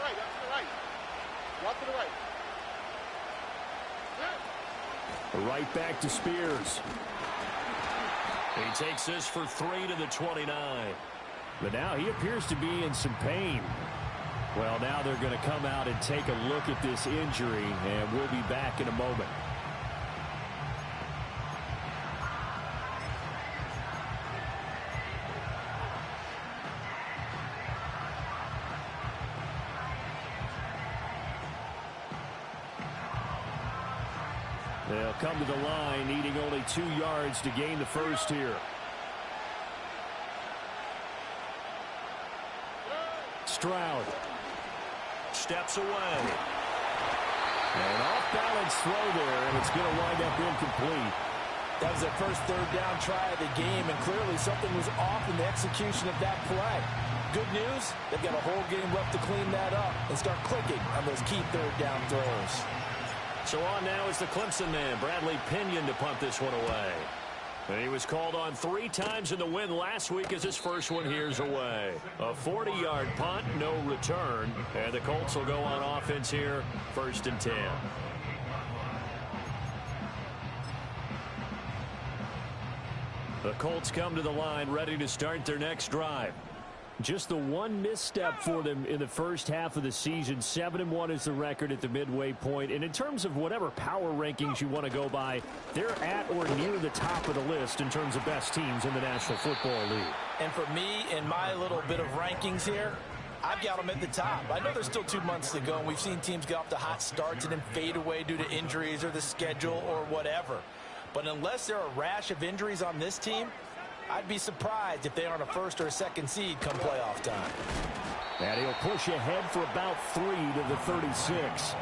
right, out to the right. Out to the right. Right back to Spears. He takes this for 3 to the 29. But now he appears to be in some pain. Well, now they're going to come out and take a look at this injury, and we'll be back in a moment. They'll come to the line, needing only 2 yards to gain the first here. Stroud steps away. An off-balance throw there, and it's going to wind up incomplete. That was their first third down try of the game, and clearly something was off in the execution of that play. Good news, they've got a whole game left to clean that up and start clicking on those key third down throws. So on now is the Clemson man, Bradley Pinion, to punt this one away. And he was called on 3 times in the win last week as his first one here's away. A 40-yard punt, no return. And the Colts will go on offense here, 1st and 10. The Colts come to the line ready to start their next drive. Just the one misstep for them in the first half of the season. 7-1 is the record at the midway point. And in terms of whatever power rankings you want to go by, they're at or near the top of the list in terms of best teams in the National Football League. And for me, in my little bit of rankings here, I've got them at the top. I know there's still 2 months to go, and we've seen teams get off to hot starts and then fade away due to injuries or the schedule or whatever. But unless there are a rash of injuries on this team, I'd be surprised if they aren't a 1st or a 2nd seed come playoff time. And he'll push ahead for about 3 to the 36.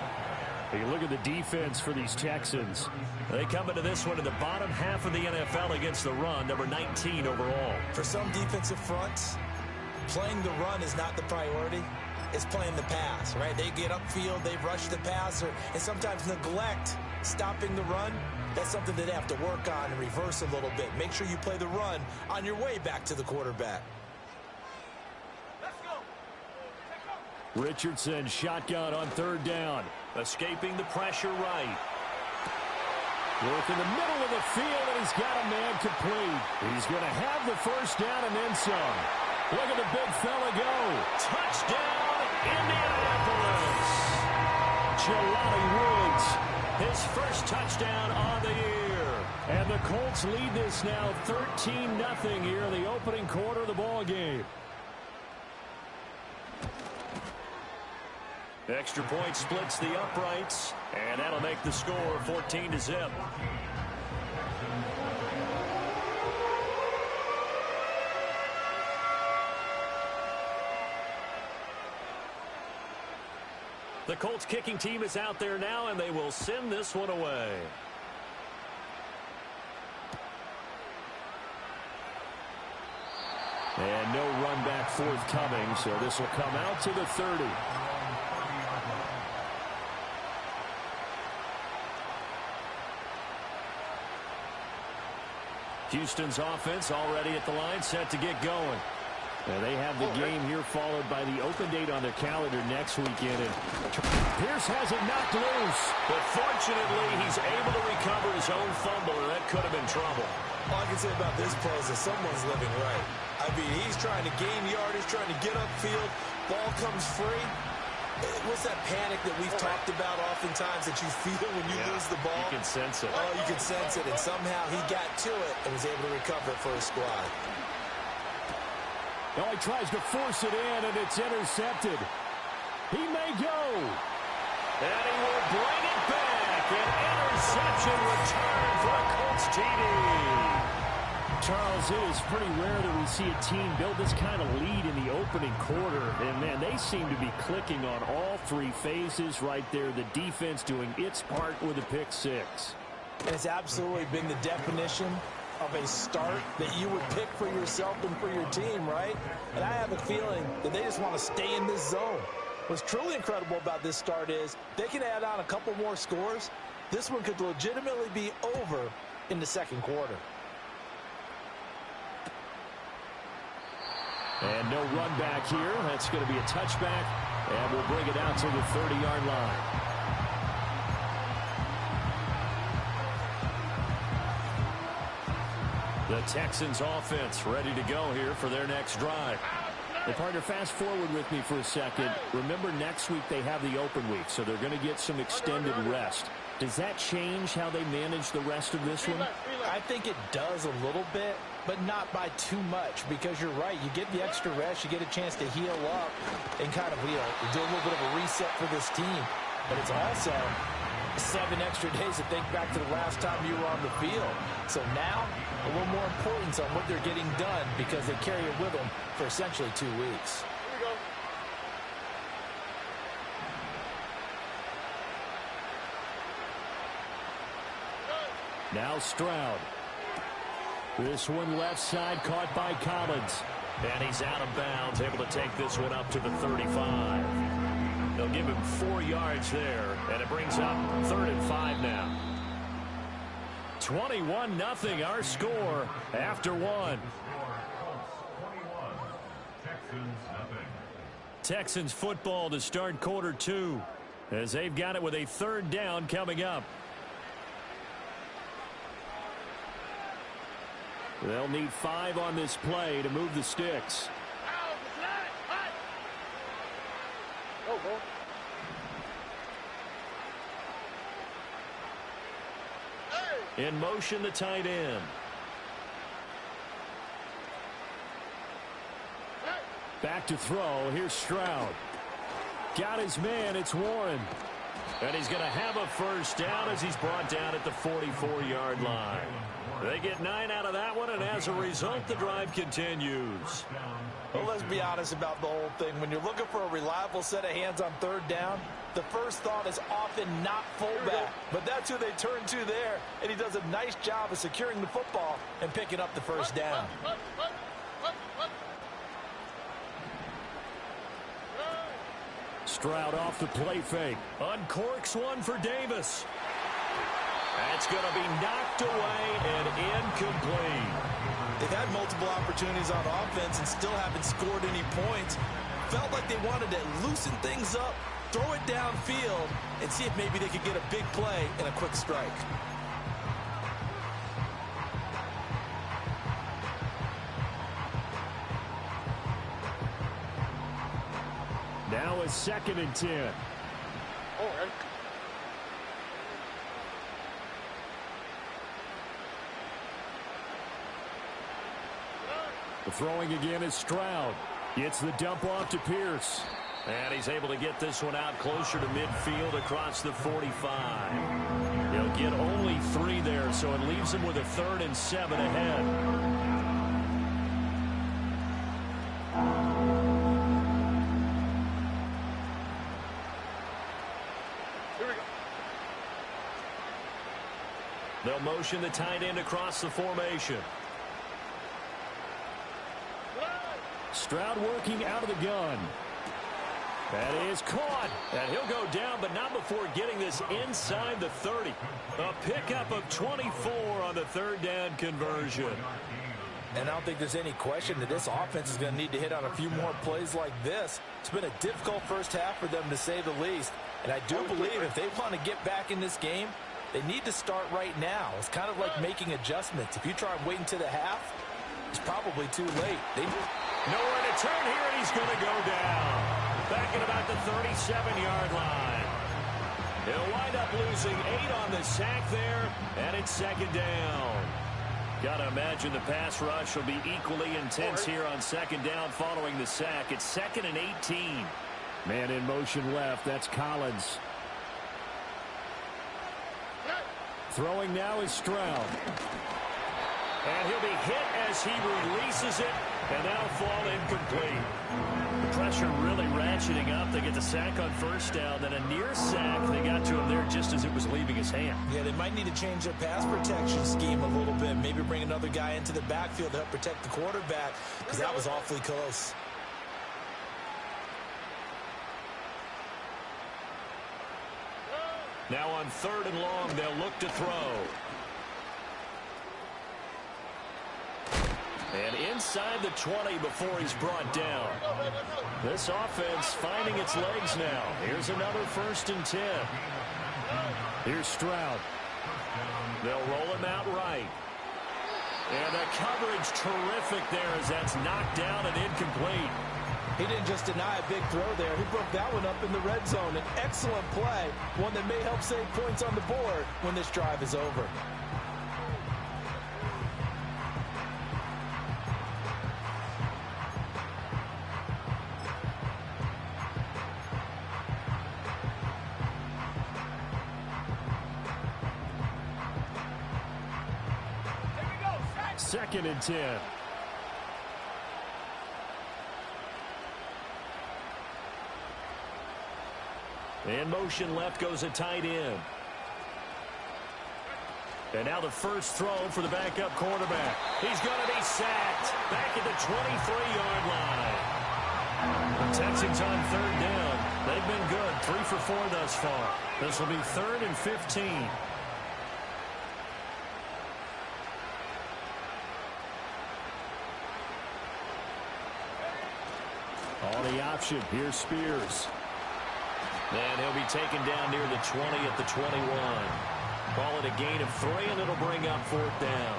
You look at the defense for these Texans. They come into this one in the bottom half of the NFL against the run, number 19 overall. For some defensive fronts, playing the run is not the priority. It's playing the pass, right? They get upfield, they rush the passer, and sometimes neglect stopping the run. That's something that they have to work on and reverse a little bit. Make sure you play the run on your way back to the quarterback. Let's go. Richardson shotgun on 3rd down. Escaping the pressure right. Work in the middle of the field, and he's got a man complete. He's going to have the 1st down and then some. Look at the big fella go. Touchdown, Indianapolis. Jelani Woods, his first touchdown on the year. And the Colts lead this now 13-0 here in the opening quarter of the ball game. Extra point splits the uprights, and that'll make the score 14-0. The Colts kicking team is out there now, and they will send this one away. And no run back forthcoming, so this will come out to the 30. Houston's offense already at the line, set to get going. And they have the game here followed by the open date on their calendar next weekend. And Pierce has it knocked loose. But fortunately, he's able to recover his own fumble, and that could have been trouble. All I can say about this play is that someone's living right. I mean, he's trying to gain yardage, trying to get upfield. Ball comes free. What's that panic that we've talked about oftentimes that you feel when you lose the ball? You can sense it. Oh, you can sense it. And somehow he got to it and was able to recover it for his squad. Oh, he tries to force it in, and it's intercepted. He may go. And he will bring it back. An interception return for a Colts TD. Charles, it is pretty rare that we see a team build this kind of lead in the opening quarter. And, man, they seem to be clicking on all 3 phases right there. The defense doing its part with a pick 6. And it's absolutely been the definition of a start that you would pick for yourself and for your team, right? And I have a feeling that they just want to stay in this zone. What's truly incredible about this start is they can add on a couple more scores. This one could legitimately be over in the 2nd quarter. And no run back here. That's going to be a touchback. And we'll bring it out to the 30-yard line. The Texans offense ready to go here for their next drive. Well, partner, fast forward with me for a second. Remember, next week they have the open week, so they're going to get some extended rest. Does that change how they manage the rest of this one? I think it does a little bit, but not by too much, because you're right. You get the extra rest. You get a chance to heal up and kind of do a little bit of a reset for this team. But it's also 7 extra days to think back to the last time you were on the field. So now, a little more importance on what they're getting done because they carry it with them for essentially 2 weeks. Here we go. Now Stroud. This one left side caught by Collins. And he's out of bounds, able to take this one up to the 35. They'll give him 4 yards there, and it brings up 3rd and 5 now. 21-0 our score after 1. Texans football to start quarter 2 as they've got it with a 3rd down coming up. They'll need 5 on this play to move the sticks. Go, bro. In motion, the tight end. Back to throw. Here's Stroud. Got his man. It's Warren. And he's going to have a 1st down as he's brought down at the 44-yard line. They get 9 out of that one, and as a result, the drive continues. Well, let's be honest about the whole thing. When you're looking for a reliable set of hands on 3rd down, the first thought is often not fullback. But that's who they turn to there, and he does a nice job of securing the football and picking up the 1st down. Stroud off the play fake. Uncorks one for Davis. That's going to be knocked away and incomplete. They've had multiple opportunities on offense and still haven't scored any points. Felt like they wanted to loosen things up, throw it downfield, and see if maybe they could get a big play and a quick strike. Now a 2nd and 10. Oh, man. The throwing again is Stroud. Gets the dump off to Pierce. And he's able to get this one out closer to midfield across the 45. He'll get only 3 there, so it leaves him with a 3rd and 7 ahead. Here we go. They'll motion the tight end across the formation. Stroud working out of the gun. That is caught. And he'll go down, but not before getting this inside the 30. A pickup of 24 on the 3rd down conversion. And I don't think there's any question that this offense is going to need to hit on a few more plays like this. It's been a difficult first half for them, to say the least. And I do believe if they want to get back in this game, they need to start right now. It's kind of like making adjustments. If you try and wait until the half, it's probably too late. Nowhere to turn here, and he's going to go down. Back at about the 37-yard line. He'll wind up losing 8 on the sack there, and it's 2nd down. Got to imagine the pass rush will be equally intense here on 2nd down following the sack. It's 2nd and 18. Man in motion left. That's Collins. Throwing now is Stroud. And he'll be hit as he releases it, and that'll fall incomplete. The pressure really ratcheting up. They get the sack on 1st down, then a near sack. They got to him there just as it was leaving his hand. Yeah, they might need to change their pass protection scheme a little bit. Maybe bring another guy into the backfield to help protect the quarterback, because that was awfully close. Now on 3rd and long, they'll look to throw. And inside the 20 before he's brought down. This offense finding its legs now. Here's another 1st and 10. Here's Stroud. They'll roll him out right. And the coverage terrific there as that's knocked down and incomplete. He didn't just deny a big throw there. He broke that one up in the red zone. An excellent play, one that may help save points on the board when this drive is over. Second and 10. In motion left goes a tight end. And now the first throw for the backup quarterback. He's going to be sacked back at the 23-yard line. The Texans on 3rd down. They've been good, 3 for 4 thus far. This will be 3rd and 15. On the option, here's Spears. And he'll be taken down near the 20 at the 21. Call it a gain of 3, and it'll bring up 4th down.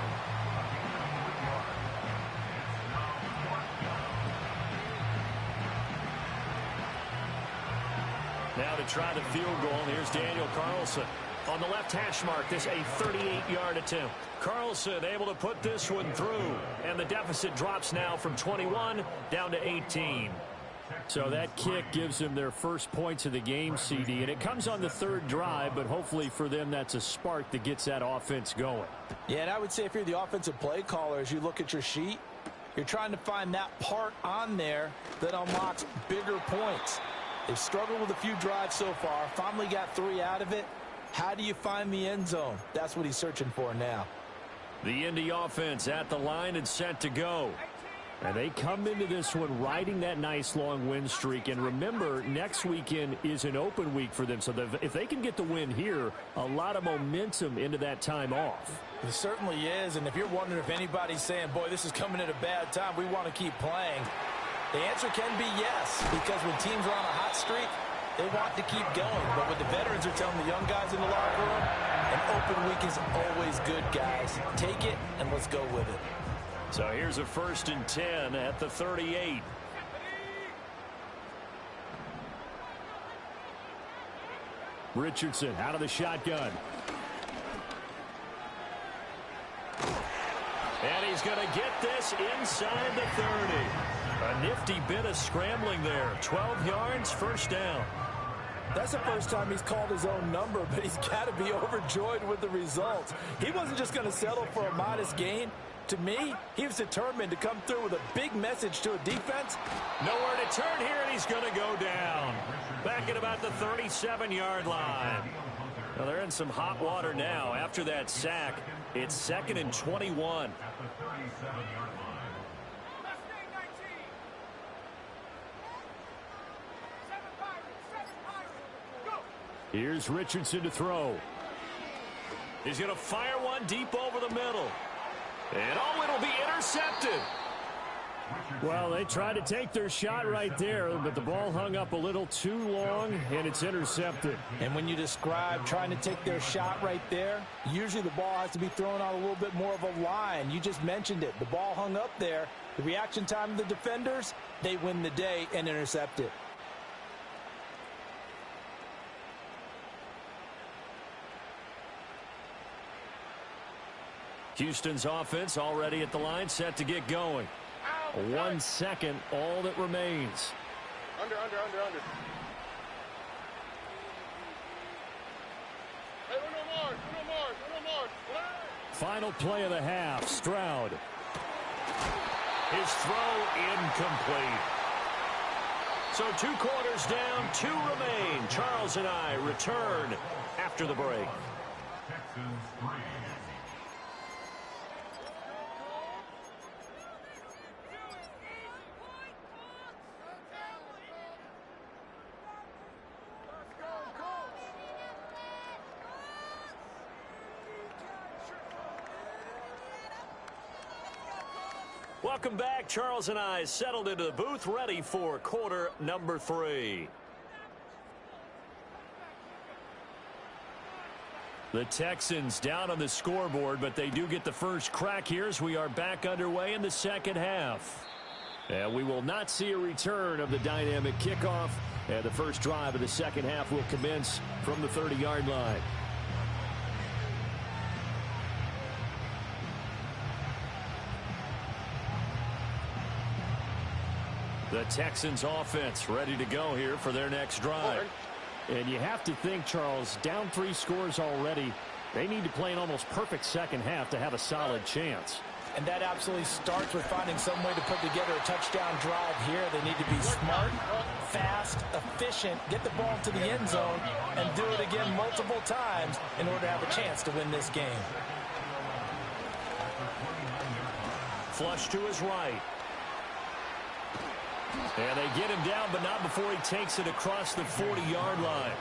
Now to try the field goal, here's Daniel Carlson. On the left hash mark, this a 38-yard attempt. Carlson able to put this one through, and the deficit drops now from 21 down to 18. So that kick gives them their first points of the game, CD, and it comes on the 3rd drive, but hopefully for them that's a spark that gets that offense going. Yeah, and I would say if you're the offensive play caller, as you look at your sheet, you're trying to find that part on there that unlocks bigger points. They've struggled with a few drives so far, finally got 3 out of it. How do you find the end zone? That's what he's searching for now. The Indy offense at the line and set to go. And they come into this one riding that nice long win streak. And remember, next weekend is an open week for them. So if they can get the win here, a lot of momentum into that time off. It certainly is. And if you're wondering if anybody's saying, boy, this is coming at a bad time, we want to keep playing, the answer can be yes. Because when teams are on a hot streak, they want to keep going. But what the veterans are telling the young guys in the locker room, an open week is always good, guys. Take it and let's go with it. So here's a 1st and 10 at the 38. Richardson out of the shotgun. And he's going to get this inside the 30. A nifty bit of scrambling there. 12 yards, 1st down. That's the first time he's called his own number, but he's got to be overjoyed with the results. He wasn't just going to settle for a modest gain. To me, he was determined to come through with a big message to a defense. Nowhere to turn here, and he's going to go down. Back at about the 37-yard line. Well, they're in some hot water now. After that sack, it's 2nd and 21. Here's Richardson to throw. He's going to fire one deep over the middle. And oh, it'll be intercepted. Well, they tried to take their shot right there, but the ball hung up a little too long, and it's intercepted. And when you describe trying to take their shot right there, usually the ball has to be thrown out a little bit more of a line. You just mentioned it. The ball hung up there. The reaction time of the defenders, they win the day and intercept it. Houston's offense already at the line, set to get going. 1 second, all that remains. Under. Hey, uno more. Final play of the half, Stroud. His throw incomplete. So 2 quarters down, 2 remain. Charles and I return after the break. Welcome back. Charles and I settled into the booth, ready for quarter number 3. The Texans down on the scoreboard, but they do get the first crack here as we are back underway in the second half. And we will not see a return of the dynamic kickoff. And the first drive of the second half will commence from the 30-yard line. The Texans offense ready to go here for their next drive. And you have to think, Charles, down 3 scores already. They need to play an almost perfect second half to have a solid chance. And that absolutely starts with finding some way to put together a touchdown drive here. They need to be smart, fast, efficient, get the ball to the end zone, and do it again multiple times in order to have a chance to win this game. Flush to his right. And they get him down, but not before he takes it across the 40-yard line.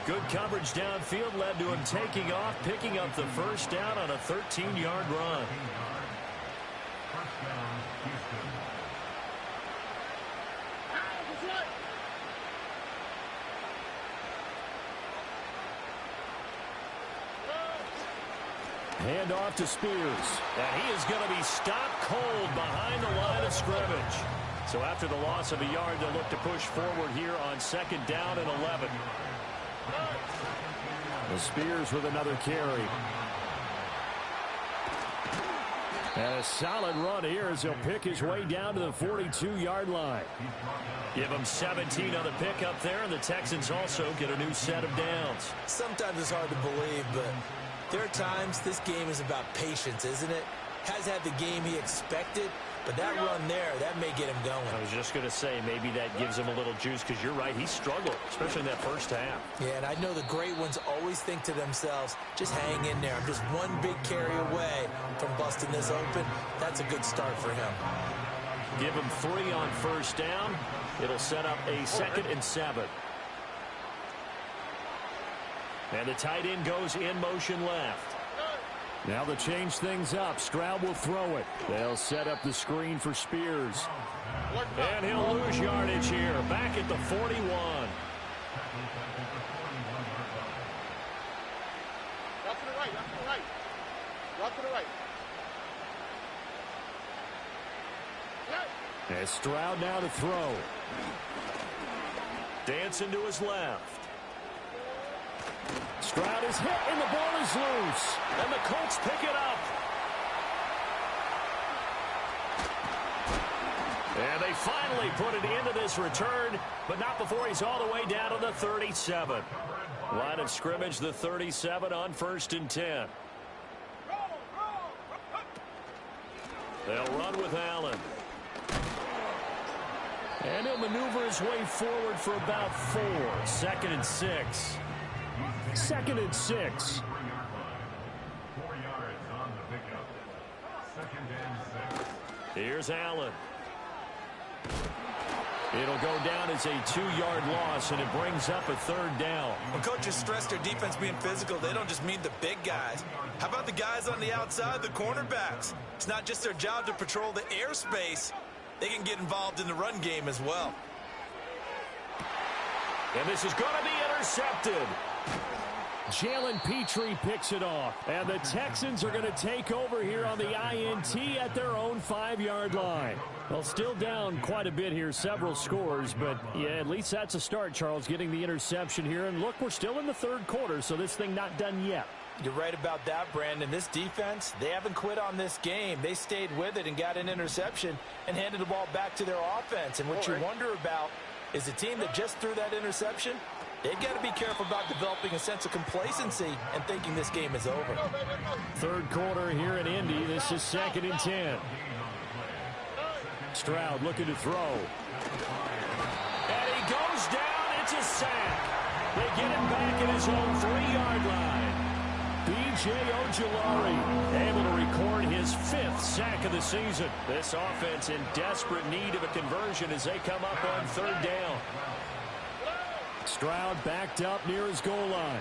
Good coverage downfield led to him taking off, picking up the first down on a 13-yard run. Hand off to Spears. And he is going to be stopped cold behind the line of scrimmage. So after the loss of a yard, they'll look to push forward here on second down and 11. The Spears with another carry. And a solid run here as he'll pick his way down to the 42-yard line. Give him 17 on the pickup there, and the Texans also get a new set of downs. Sometimes it's hard to believe, but there are times this game is about patience, isn't it? Has had the game he expected, but that run there, that may get him going. I was just going to say, maybe that gives him a little juice, because you're right, he struggled, especially in that first half. Yeah, and I know the great ones always think to themselves, just hang in there. I'm just one big carry away from busting this open. That's a good start for him. Give him 3 on first down. It'll set up a 2nd and 7. And the tight end goes in motion left. Now to change things up, Stroud will throw it. They'll set up the screen for Spears. And he'll lose yardage here, back at the 41. Route to the right, route to the right. Route to the right. And Stroud now to throw. Dancing to his left. Stroud is hit, and the ball is loose. And the Colts pick it up. And they finally put it into this return, but not before he's all the way down to the 37. Line of scrimmage, the 37 on 1st and 10. They'll run with Allen. And he'll maneuver his way forward for about 4. 2nd and 6. 2nd and 6. 4 yards on the pickup. 2nd and 6. Here's Allen. It'll go down as a 2-yard loss, and it brings up a 3rd down. When coaches stress their defense being physical, they don't just mean the big guys. How about the guys on the outside, the cornerbacks? It's not just their job to patrol the airspace. They can get involved in the run game as well. And this is going to be intercepted. Jalen Petrie picks it off. And the Texans are going to take over here on the INT at their own 5-yard line. Well, still down quite a bit here, several scores. But, yeah, at least that's a start, Charles, getting the interception here. And, look, we're still in the 3rd quarter, so this thing not done yet. You're right about that, Brandon. This defense, they haven't quit on this game. They stayed with it and got an interception and handed the ball back to their offense. And what you wonder about is the team that just threw that interception, they've got to be careful about developing a sense of complacency and thinking this game is over. 3rd quarter here in Indy. This is 2nd and 10. Stroud looking to throw. And he goes down. It's a sack. They get him back at his own 3-yard line. B.J. Ojulari able to record his 5th sack of the season. This offense in desperate need of a conversion as they come up on 3rd down. Stroud backed up near his goal line.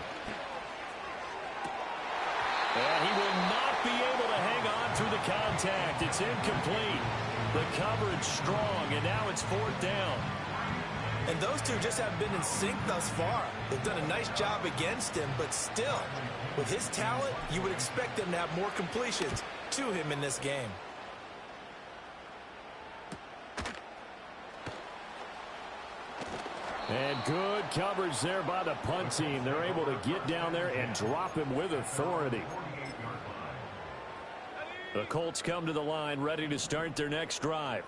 And he will not be able to hang on through the contact. It's incomplete. The coverage strong, and now it's 4th down. And those two just haven't been in sync thus far. They've done a nice job against him, but still, with his talent, you would expect them to have more completions to him in this game. And good coverage there by the punt team. They're able to get down there and drop him with authority. The Colts come to the line ready to start their next drive.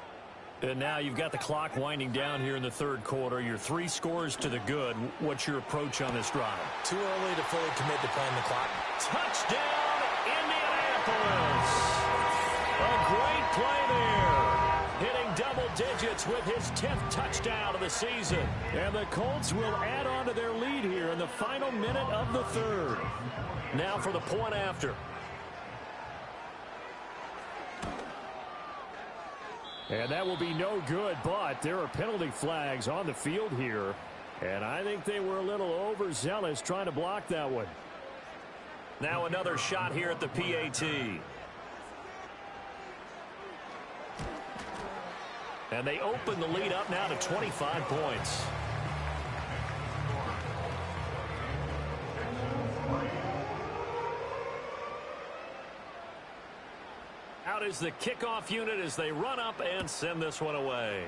And now you've got the clock winding down here in the 3rd quarter. Your 3 scores to the good. What's your approach on this drive? Too early to fully commit to playing the clock. Touchdown, Indianapolis. A great play there. Hitting double digits with his 10th touchdown of the season. And the Colts will add on to their lead here in the final minute of the 3rd. Now for the point after. And that will be no good, but there are penalty flags on the field here. And I think they were a little overzealous trying to block that one. Now another shot here at the PAT. And they open the lead up now to 25 points. Out is the kickoff unit as they run up and send this one away.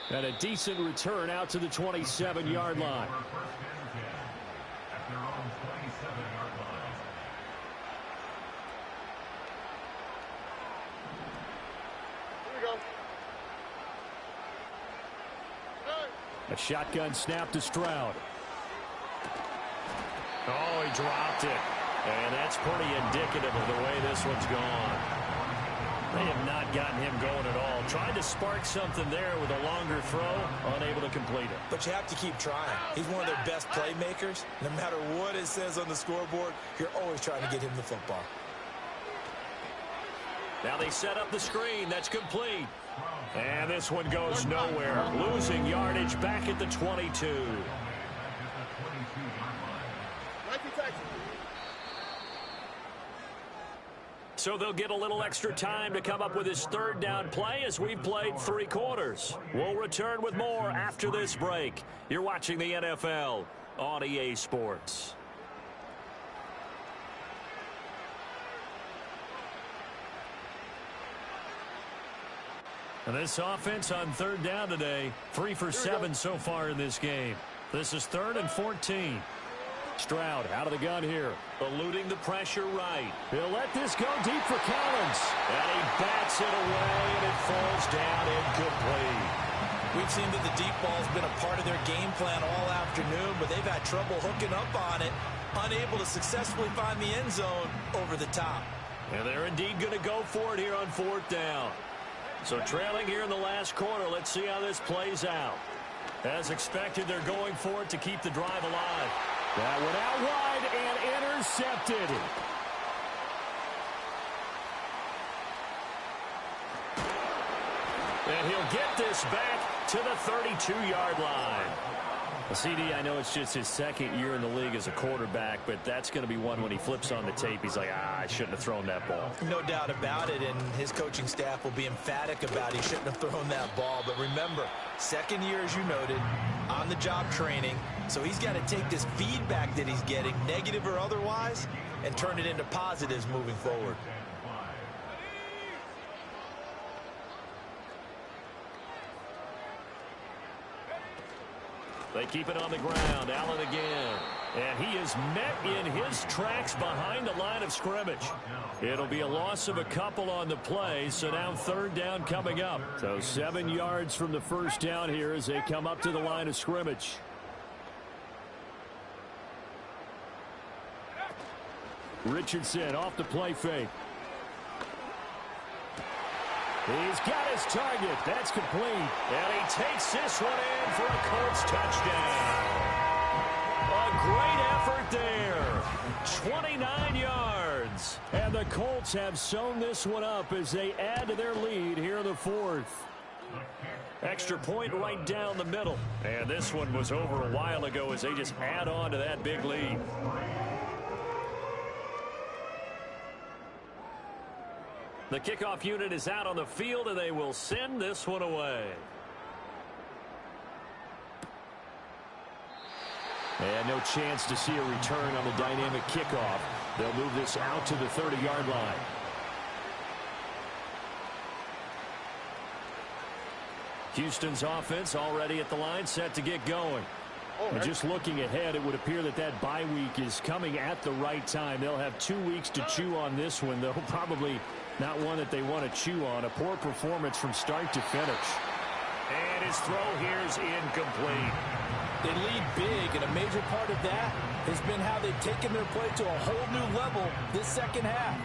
And a decent return out to the 27-yard line. At their own 27-yard line. Here we go. A shotgun snap to Stroud. Oh, he dropped it. And that's pretty indicative of the way this one's gone. They have not gotten him going at all. Tried to spark something there with a longer throw, unable to complete it. But you have to keep trying. He's one of their best playmakers. No matter what it says on the scoreboard, you're always trying to get him the football. Now they set up the screen. That's complete. And this one goes nowhere. Losing yardage back at the 22. So they'll get a little extra time to come up with his 3rd down play as we've played 3 quarters. We'll return with more after this break. You're watching the NFL on EA Sports. And this offense on 3rd down today, 3 for 7 so far in this game. This is 3rd and 14. Stroud out of the gun here. Eluding the pressure right. He'll let this go deep for Collins. And he bats it away, and it falls down incomplete. We've seen that the deep ball's been a part of their game plan all afternoon, but they've had trouble hooking up on it, unable to successfully find the end zone over the top. And they're indeed going to go for it here on 4th down. So trailing here in the last quarter, let's see how this plays out. As expected, they're going for it to keep the drive alive. That went out wide and intercepted. And he'll get this back to the 32-yard line. CD, I know it's just his 2nd year in the league as a quarterback, but that's going to be one when he flips on the tape. He's like, I shouldn't have thrown that ball. No doubt about it, and his coaching staff will be emphatic about he shouldn't have thrown that ball. But remember, 2nd year, as you noted, on-the-job training, so he's got to take this feedback that he's getting, negative or otherwise, and turn it into positives moving forward. They keep it on the ground. Allen again. And he is met in his tracks behind the line of scrimmage. It'll be a loss of a couple on the play, so now 3rd down coming up. So 7 yards from the 1st down here as they come up to the line of scrimmage. Richardson off the play fake. He's got his target. That's complete. And he takes this one in for a Colts touchdown. A great effort there. 29 yards. And the Colts have sewn this one up as they add to their lead here in the 4th. Extra point right down the middle. And this one was over a while ago as they just add on to that big lead. The kickoff unit is out on the field, and they will send this one away. And no chance to see a return on the dynamic kickoff. They'll move this out to the 30-yard line. Houston's offense already at the line, set to get going. And just looking ahead, it would appear that that bye week is coming at the right time. They'll have 2 weeks to chew on this one, though probably not one that they want to chew on. A poor performance from start to finish. And his throw here is incomplete. They lead big, and a major part of that has been how they've taken their play to a whole new level this second half.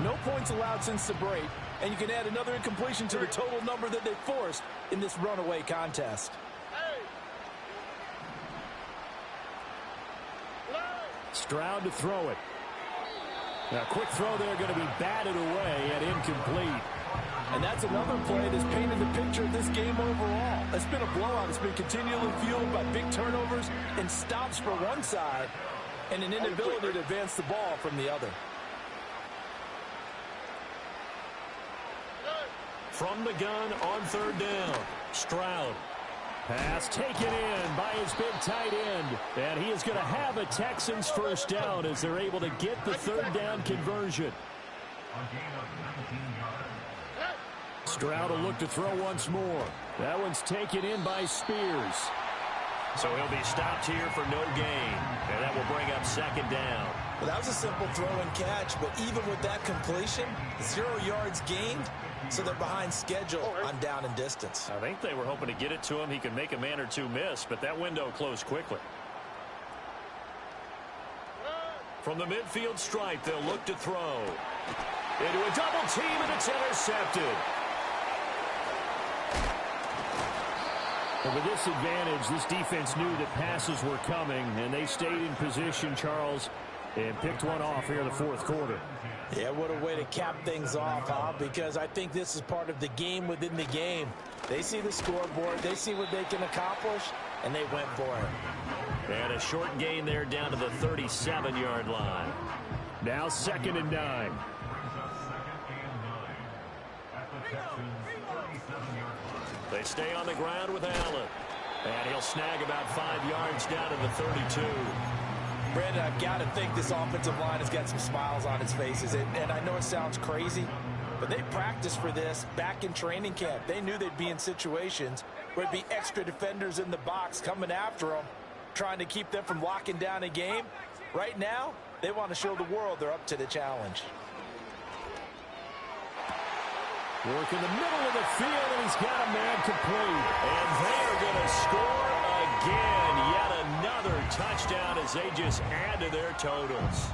No points allowed since the break, and you can add another incompletion to the total number that they forced in this runaway contest. Stroud to throw it. Now, quick throw there, going to be batted away and incomplete. And that's another play that's painted the picture of this game overall. It's been a blowout. It's been continually fueled by big turnovers and stops for one side and an inability to advance the ball from the other. From the gun on third down, Stroud. Pass taken in by his big tight end. And he is going to have a Texans first down as they're able to get the third down conversion. Stroud will look to throw once more. That one's taken in by Spears. So he'll be stopped here for no gain. And that will bring up second down. Well, that was a simple throw and catch, but even with that completion, 0 yards gained, so they're behind schedule on down and distance. I think they were hoping to get it to him. He could make a man or two miss, but that window closed quickly. From the midfield stripe, they'll look to throw. Into a double team, and it's intercepted. And with this advantage, this defense knew that passes were coming, and they stayed in position, Charles, and picked one off here in the fourth quarter. Yeah, what a way to cap things off, huh? Because I think this is part of the game within the game. They see the scoreboard, they see what they can accomplish, and they went for it. And a short gain there down to the 37-yard line. Now 2nd and 9. They stay on the ground with Allen. And he'll snag about 5 yards down to the 32. Brandon, I've got to think this offensive line has got some smiles on its faces. And I know it sounds crazy, but they practiced for this back in training camp. They knew they'd be in situations where it'd be extra defenders in the box coming after them, trying to keep them from locking down a game. Right now, they want to show the world they're up to the challenge. Work in the middle of the field, and he's got a man complete. And they're going to score again. Yet another touchdown as they just add to their totals.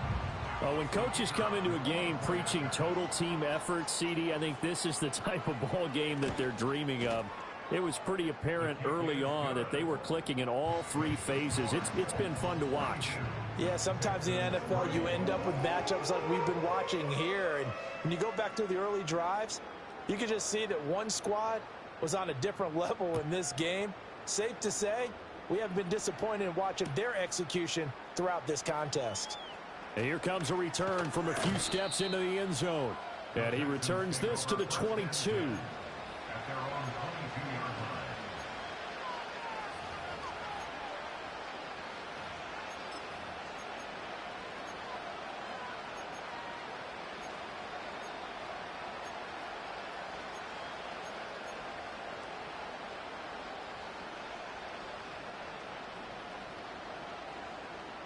Well, when coaches come into a game preaching total team effort, CD, I think this is the type of ball game that they're dreaming of. It was pretty apparent early on that they were clicking in all 3 phases. It's been fun to watch. Yeah, sometimes in the NFL you end up with matchups like we've been watching here. And when you go back to the early drives, you can just see that one squad was on a different level in this game. Safe to say, we haven't been disappointed in watching their execution throughout this contest. And here comes a return from a few steps into the end zone. And he returns this to the 22.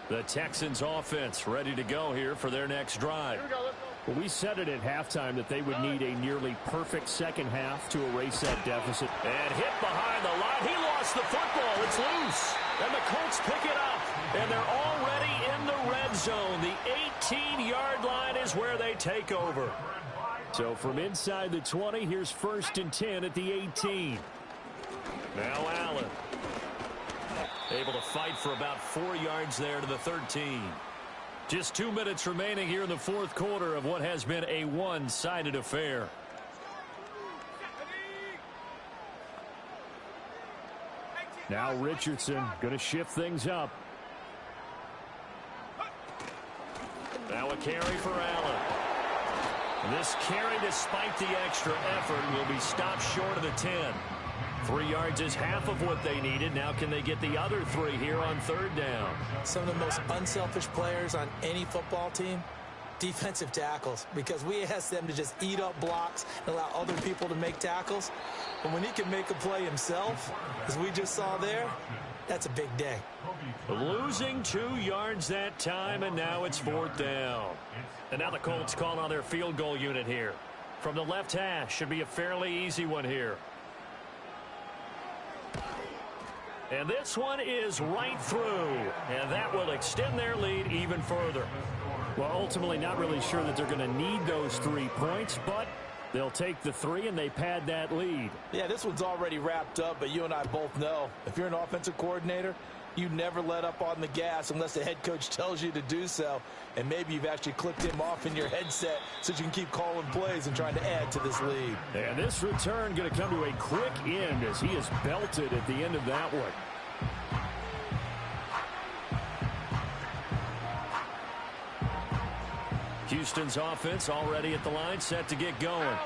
The Texans offense ready to go here for their next drive. Here we go, let's go. Well, we said it at halftime that they would need a nearly perfect second half to erase that deficit. And hit behind the line. He lost the football. It's loose. And the Colts pick it up. And they're already in the red zone. The 18-yard line is where they take over. So from inside the 20, here's 1st and 10 at the 18. Now Allen. Able to fight for about 4 yards there to the 13. Just 2 minutes remaining here in the fourth quarter of what has been a one-sided affair. Now Richardson going to shift things up. Now a carry for Allen. This carry, despite the extra effort, will be stopped short of the 10. 3 yards is half of what they needed. Now can they get the other 3 here on 3rd down? Some of the most unselfish players on any football team, defensive tackles, because we ask them to just eat up blocks and allow other people to make tackles. But when he can make a play himself, as we just saw there, that's a big day. Losing 2 yards that time, and now it's 4th down. And now the Colts call on their field goal unit here. From the left hash, should be a fairly easy one here. And this one is right through, and that will extend their lead even further. Well, ultimately not really sure that they're going to need those 3 points, but they'll take the 3 and they pad that lead. Yeah, this one's already wrapped up, but you and I both know if you're an offensive coordinator, you never let up on the gas unless the head coach tells you to do so. And maybe you've actually clicked him off in your headset so you can keep calling plays and trying to add to this lead. And this return going to come to a quick end as he is belted at the end of that one. Houston's offense already at the line, set to get going.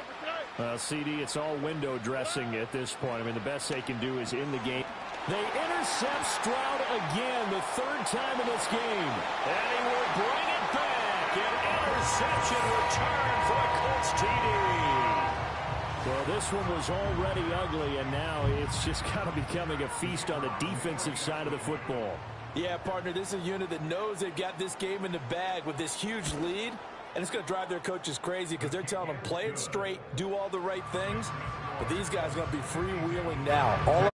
CD, it's all window dressing at this point. I mean, the best they can do is in the game. They intercept Stroud again, the 3rd time in this game. And he will bring it back. An interception return for a Colts TD. Well, this one was already ugly, and now it's just kind of becoming a feast on the defensive side of the football. Yeah, partner, this is a unit that knows they've got this game in the bag with this huge lead. And it's going to drive their coaches crazy because they're telling them, play it straight, do all the right things. But these guys are going to be freewheeling now.